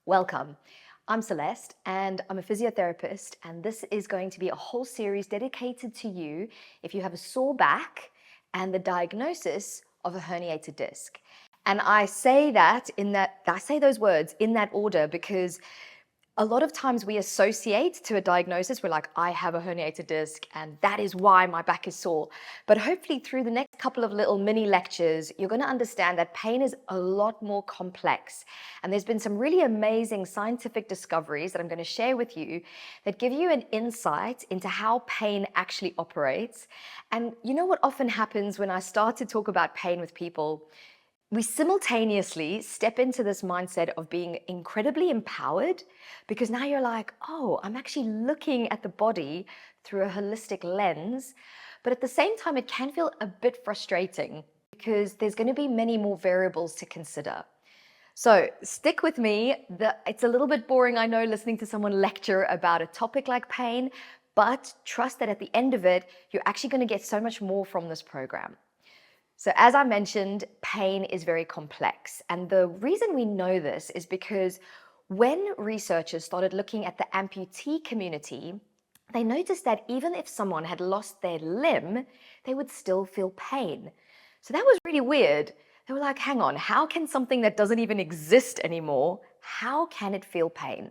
Welcome. I'm Celeste and I'm a physiotherapist, and this is going to be a whole series dedicated to you if you have a sore back and the diagnosis of a herniated disc. And I say those words in that order because a lot of times we associate to a diagnosis, we're like, I have a herniated disc and that is why my back is sore. But hopefully through the next couple of little mini lectures, you're going to understand that pain is a lot more complex. And there's been some really amazing scientific discoveries that I'm going to share with you that give you an insight into how pain actually operates. And you know what often happens when I start to talk about pain with people? We simultaneously step into this mindset of being incredibly empowered because now you're like, oh, I'm actually looking at the body through a holistic lens. But at the same time, it can feel a bit frustrating because there's going to be many more variables to consider. So stick with me. It's a little bit boring, I know, listening to someone lecture about a topic like pain, but trust that at the end of it, you're actually going to get so much more from this program. So as I mentioned, pain is very complex. And the reason we know this is because when researchers started looking at the amputee community, they noticed that even if someone had lost their limb, they would still feel pain. So that was really weird. They were like, hang on, how can something that doesn't even exist anymore, how can it feel pain?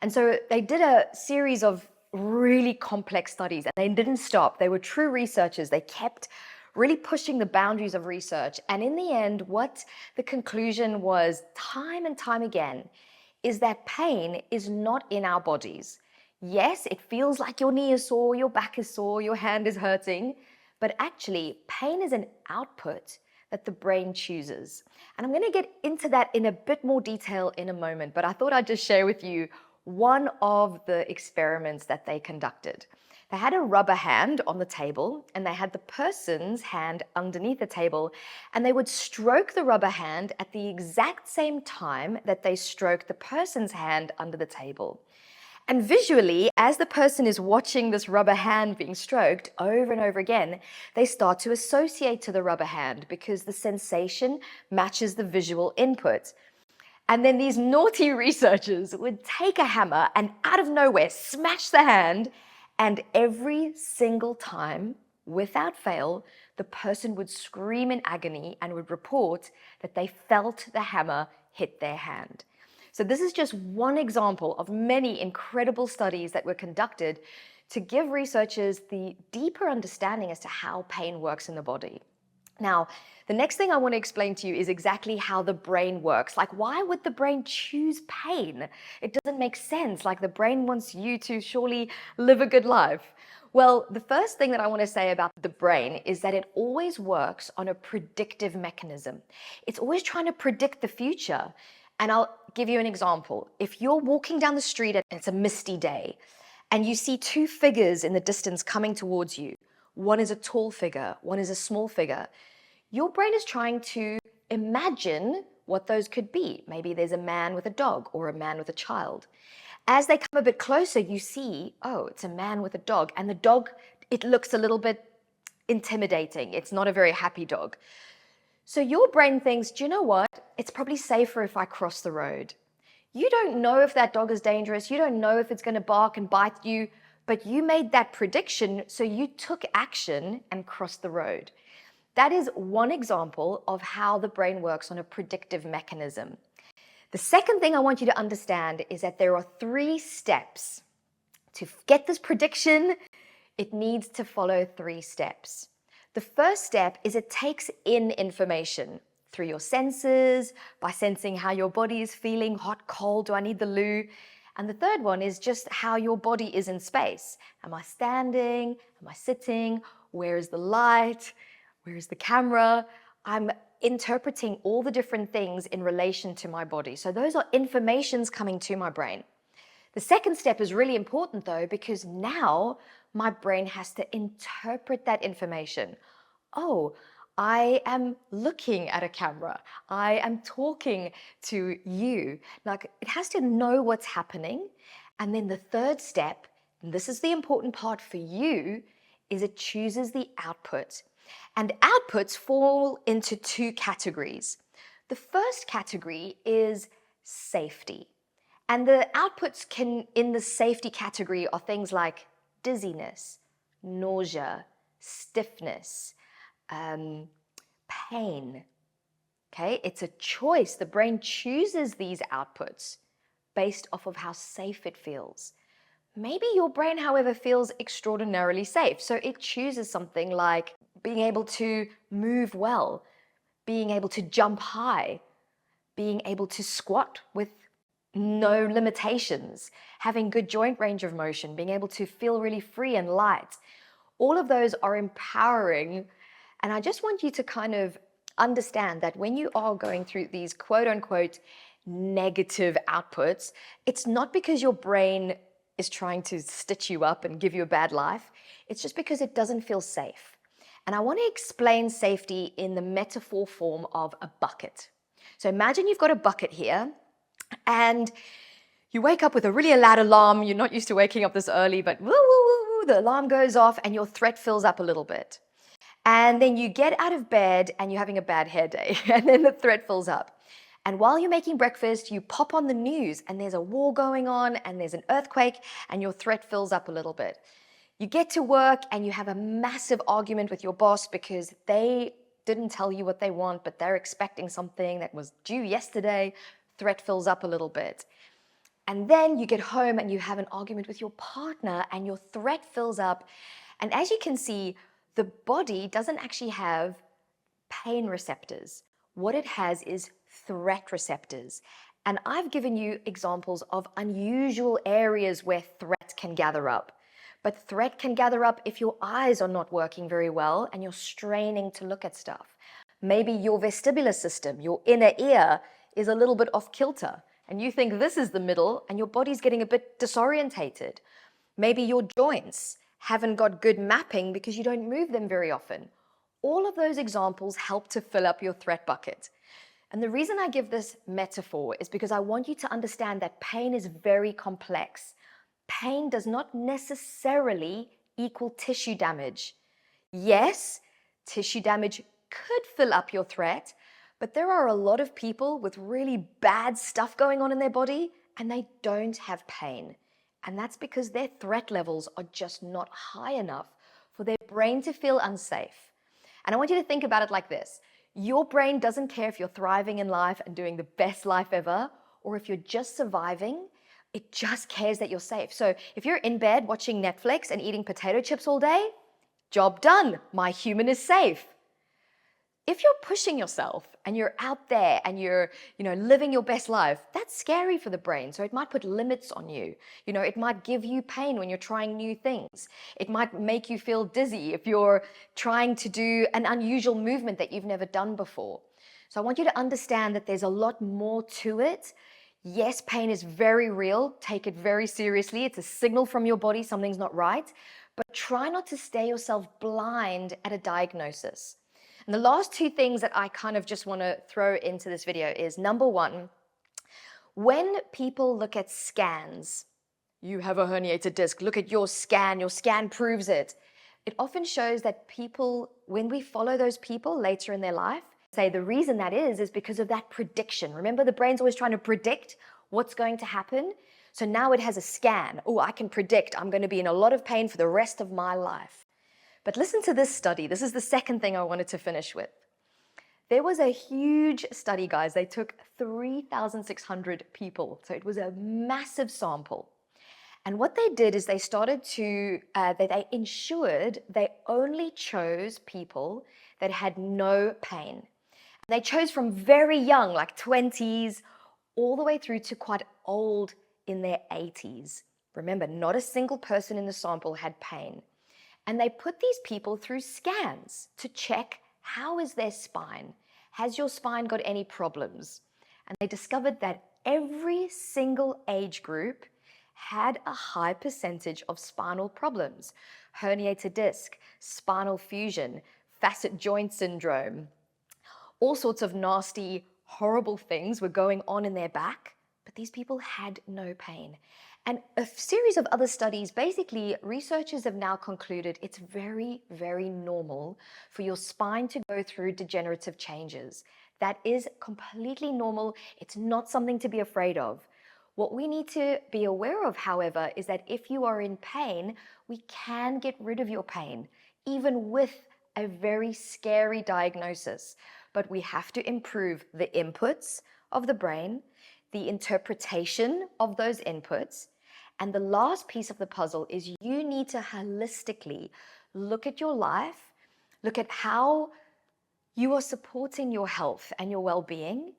And so they did a series of really complex studies and they didn't stop. They were true researchers. They kept really pushing the boundaries of research. And in the end, what the conclusion was time and time again is that pain is not in our bodies. Yes, it feels like your knee is sore, your back is sore, your hand is hurting, but actually pain is an output that the brain chooses. And I'm going to get into that in a bit more detail in a moment, but I thought I'd just share with you one of the experiments that they conducted. They had a rubber hand on the table and they had the person's hand underneath the table, and they would stroke the rubber hand at the exact same time that they stroked the person's hand under the table. And visually, as the person is watching this rubber hand being stroked over and over again, they start to associate to the rubber hand because the sensation matches the visual input. And then these naughty researchers would take a hammer and out of nowhere smash the hand, and every single time, without fail, the person would scream in agony and would report that they felt the hammer hit their hand. So this is just one example of many incredible studies that were conducted to give researchers the deeper understanding as to how pain works in the body. Now, the next thing I want to explain to you is exactly how the brain works. Like, why would the brain choose pain? It doesn't make sense. Like, the brain wants you to surely live a good life. Well, the first thing that I want to say about the brain is that it always works on a predictive mechanism. It's always trying to predict the future. And I'll give you an example. If you're walking down the street and it's a misty day, and you see two figures in the distance coming towards you, one is a tall figure, one is a small figure, your brain is trying to imagine what those could be. Maybe there's a man with a dog or a man with a child. As they come a bit closer, you see, oh, it's a man with a dog. And the dog, it looks a little bit intimidating. It's not a very happy dog. So your brain thinks, do you know what? It's probably safer if I cross the road. You don't know if that dog is dangerous. You don't know if it's going to bark and bite you, but you made that prediction, so you took action and crossed the road. That is one example of how the brain works on a predictive mechanism. The second thing I want you to understand is that there are 3 steps. To get this prediction, it needs to follow 3 steps. The first step is it takes in information through your senses, by sensing how your body is feeling, hot, cold, do I need the loo? And the third one is just how your body is in space. Am I standing? Am I sitting? Where is the light? Where is the camera? I'm interpreting all the different things in relation to my body. So those are informations coming to my brain. The second step is really important though, because now my brain has to interpret that information. Oh, I am looking at a camera. I am talking to you. Like, it has to know what's happening. And then the third step, and this is the important part for you, is it chooses the output. And outputs fall into 2 categories. The first category is safety. And the outputs can, in the safety category, are things like dizziness, nausea, stiffness, pain. Okay, it's a choice. The brain chooses these outputs based off of how safe it feels. Maybe your brain, however, feels extraordinarily safe. So it chooses something like being able to move well, being able to jump high, being able to squat with no limitations, having good joint range of motion, being able to feel really free and light. All of those are empowering. And I just want you to kind of understand that when you are going through these quote unquote negative outputs, it's not because your brain is trying to stitch you up and give you a bad life. It's just because it doesn't feel safe. And I want to explain safety in the metaphor form of a bucket. So imagine you've got a bucket here and you wake up with a really loud alarm. You're not used to waking up this early, but woo, woo, woo, woo, the alarm goes off and your threat fills up a little bit. And then you get out of bed and you're having a bad hair day and then the threat fills up. And while you're making breakfast, you pop on the news and there's a war going on and there's an earthquake and your threat fills up a little bit. You get to work and you have a massive argument with your boss because they didn't tell you what they want, but they're expecting something that was due yesterday. Threat fills up a little bit. And then you get home and you have an argument with your partner and your threat fills up. And as you can see, the body doesn't actually have pain receptors. What it has is threat receptors. And I've given you examples of unusual areas where threat can gather up. But threat can gather up if your eyes are not working very well and you're straining to look at stuff. Maybe your vestibular system, your inner ear, is a little bit off kilter and you think this is the middle and your body's getting a bit disorientated. Maybe your joints haven't got good mapping because you don't move them very often. All of those examples help to fill up your threat bucket. And the reason I give this metaphor is because I want you to understand that pain is very complex. Pain does not necessarily equal tissue damage. Yes, tissue damage could fill up your threat, but there are a lot of people with really bad stuff going on in their body and they don't have pain. And that's because their threat levels are just not high enough for their brain to feel unsafe. And I want you to think about it like this. Your brain doesn't care if you're thriving in life and doing the best life ever, or if you're just surviving. It just cares that you're safe. So if you're in bed watching Netflix and eating potato chips all day, job done. My human is safe. If you're pushing yourself and you're out there and you're, living your best life, that's scary for the brain. So it might put limits on you. It might give you pain when you're trying new things. It might make you feel dizzy if you're trying to do an unusual movement that you've never done before. So I want you to understand that there's a lot more to it. Yes, pain is very real. Take it very seriously. It's a signal from your body something's not right. But try not to stay yourself blind at a diagnosis. And the last two things that I kind of just want to throw into this video is, number one, when people look at scans, you have a herniated disc, look at your scan proves it. It often shows that people, when we follow those people later in their life, say the reason that is because of that prediction. Remember, the brain's always trying to predict what's going to happen. So now it has a scan. Oh, I can predict I'm going to be in a lot of pain for the rest of my life. But listen to this study. This is the second thing I wanted to finish with. There was a huge study, guys. They took 3,600 people. So it was a massive sample. And what they did is they started to, they ensured they only chose people that had no pain. They chose from very young, like 20s, all the way through to quite old in their 80s. Remember, not a single person in the sample had pain. And they put these people through scans to check, how is their spine? Has your spine got any problems? And they discovered that every single age group had a high percentage of spinal problems. Herniated disc, spinal fusion, facet joint syndrome. All sorts of nasty, horrible things were going on in their back, but these people had no pain. And a series of other studies, basically, researchers have now concluded it's very, very normal for your spine to go through degenerative changes. That is completely normal. It's not something to be afraid of. What we need to be aware of, however, is that if you are in pain, we can get rid of your pain, even with a very scary diagnosis. But we have to improve the inputs of the brain, the interpretation of those inputs. And the last piece of the puzzle is you need to holistically look at your life, look at how you are supporting your health and your well-being,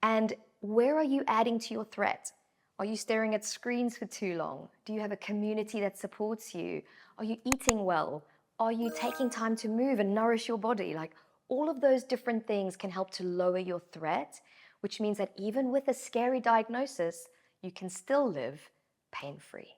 and where are you adding to your threat? Are you staring at screens for too long? Do you have a community that supports you? Are you eating well? Are you taking time to move and nourish your body? Like, all of those different things can help to lower your threat, which means that even with a scary diagnosis, you can still live pain-free.